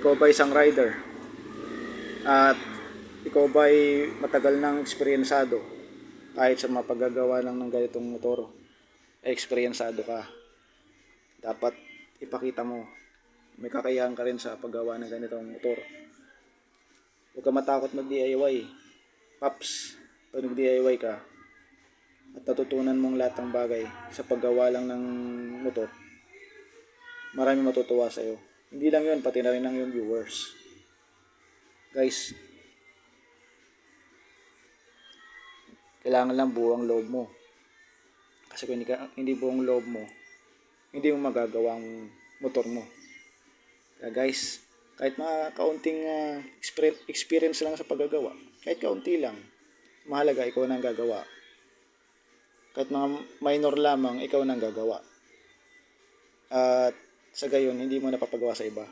ikaw ba isang rider at ikaw ba ay matagal ng eksperyensado kahit sa mapagagawa lang ng ganitong motor ay eksperyensado ka, dapat ipakita mo may kakayahan ka rin sa paggawa ng ganitong motor. Huwag ka matakot mag DIY, Paps. Pag nag DIY ka at natutunan mong lahat ng bagay sa paggawa lang ng motor, marami matutuwa sa'yo. Hindi lang yun, pati na rin ang yung viewers. Guys, kailangan lang buong loob mo. Kasi kung hindi buong loob mo, hindi mo magagawa ang motor mo. Kaya guys, kahit mga kaunting experience lang sa paggagawa, kahit kaunti lang, mahalaga ikaw na ang gagawa. Kahit mga minor lamang, ikaw na ang gagawa. At sa gayon, hindi mo napapagawa sa iba.